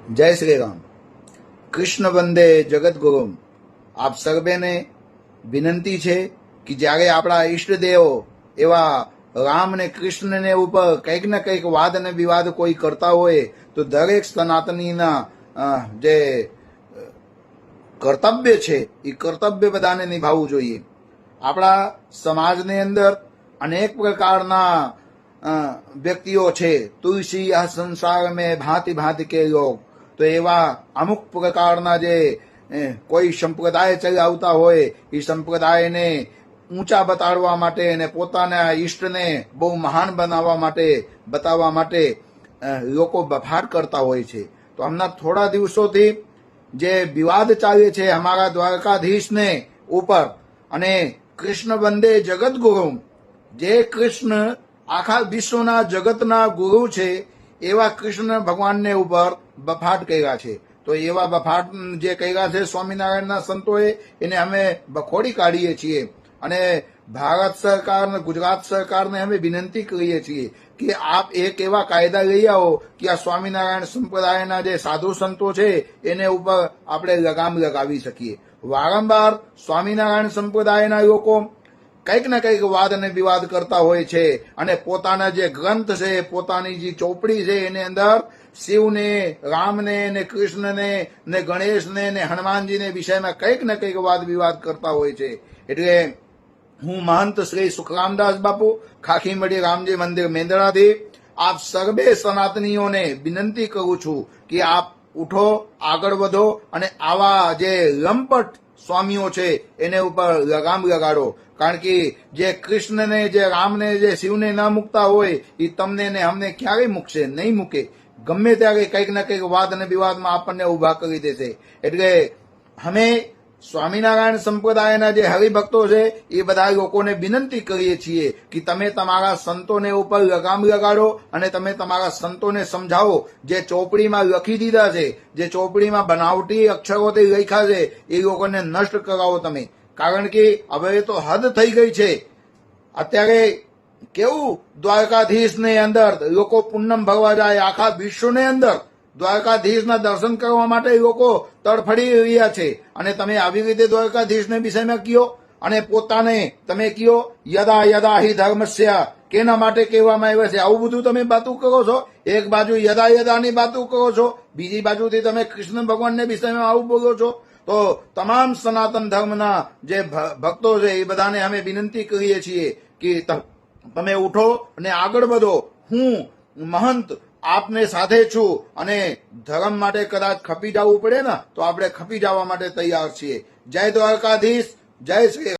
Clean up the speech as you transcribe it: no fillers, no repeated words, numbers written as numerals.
जय श्री राम। कृष्ण वंदे जगत गुरु। आप सर्वेने विनंती है कि જ્યારે આપણા ઈષ્ટદેવો એવા રામ ને કૃષ્ણ ને ઉપર કંઈક ને કંઈક વાદ અને વિવાદ કોઈ કરતા હોય તો દરેક સનાતનીના જે કર્તવ્ય છે એ કર્તવ્ય બધાને નિભાવવું જોઈએ। આપણા સમાજની અંદર અનેક પ્રકારના વ્યક્તિઓ છે। તુલસી આ સંસાર में भांति भांति के लोग। તો એવા અમુક પ્રકારના જે કોઈ સંપ્રદાય ચલાવતા હોય એ સંપ્રદાયને ઊંચા બતાડવા માટે અને પોતાના ઈષ્ટને બહુ મહાન બનાવવા માટે બતાવવા માટે લોકો બફાટ કરતા હોય છે। તો હમણાં થોડા દિવસોથી જે વિવાદ ચાલે છે અમારા દ્વારકાધીશને ઉપર અને કૃષ્ણ વંદે જગત ગુરુ, જે કૃષ્ણ આખા વિશ્વના જગતના ગુરુ છે એવા કૃષ્ણ ભગવાનને ઉપર બફાટ કર્યા છે। તો એવા બફાટ જે કર્યા છે સ્વામિનારાયણના સંતોએ એને અમે બખોડી કાઢીએ છીએ અને ભારત સરકાર અને ગુજરાત સરકારને અમે વિનંતી કરીએ છીએ કે આપ એક એવા કાયદા લઈ આવો કે આ સ્વામિનારાયણ સંપ્રદાયના જે સાધુ સંતો છે એને ઉપર આપણે લગામ લગાવી શકીએ। વારંવાર સ્વામિનારાયણ સંપ્રદાયના લોકો કંઈક ને કંઈક વાદ અને વિવાદ કરતા હોય છે અને પોતાના જે ગ્રંથ છે, પોતાની જે ચોપડી છે એની અંદર શિવને, રામને ને કૃષ્ણને ને ગણેશને ને હનુમાનજીને વિષયમાં કંઈક ને કંઈક વાદ વિવાદ કરતા હોય છે। એટલે હું મહંત શ્રી સુખરામદાસ બાપુ, ખાખીમડી રામજી મંદિર મેંદડાથી આપ સર્વે સનાતનીઓને વિનંતી કરું છું કે આપ ઉઠો, આગળ વધો અને આવા જે લંપટ સ્વામીઓ છે એને ઉપર લગામ લગાડો। કારણ કે જે કૃષ્ણને, જે રામને, જે શિવને ન મૂકતા હોય એ તમને ને અમને ક્યારેય મૂકશે નહીં, મૂકે। ગમે ત્યારે કંઈક ને કંઈક વાદ અને વિવાદમાં આપણને ઉભા કરી દેશે। એટલે અમે સ્વામિનારાયણ સંપ્રદાયના જે હરિભક્તો છે એ બધા લોકોને વિનંતી કરીએ છીએ કે તમે તમારા સંતોને ઉપર લગામ લગાડો અને તમે તમારા સંતોને સમજાવો। જે ચોપડીમાં લખી દીધા છે, જે ચોપડીમાં બનાવટી અક્ષરોથી લખ્યા છે એ લોકોને નષ્ટ કરાવો તમે। કારણ કે હવે તો હદ થઈ ગઈ છે। અત્યારે કેવું દ્વારકાધીશને અંદર લોકો પૂનમ ભરવા જાય, આખા વિશ્વને અંદર દ્વારકાધીશના દર્શન કરવા માટે લોકો તડફડી રહ્યા છે અને તમે આવી રીતે દ્વારકાધીશને વિષયમાં કયો અને પોતાને તમે કયો યદા યદા હિ ધર્મસ્ય, કેના માટે કહેવામાં આવ્યા છે આવું બધું તમે બાતું કરો છો। એક બાજુ યદા યદાની બાતું કરો છો, બીજી બાજુથી તમે કૃષ્ણ ભગવાનને વિષયમાં આવું બોલો છો। તો તમામ સનાતન ધર્મના જે ભક્તો છે એ બધાને અમે વિનંતી કરીએ છીએ કે તમે ઉઠો અને આગળ વધો। હું મહંત આપને સાથે છું અને ધર્મ માટે કદાચ ખપી જવું પડે ને તો આપણે ખપી જવા માટે તૈયાર છીએ। જય દ્વારકાધીશ, જય શ્રી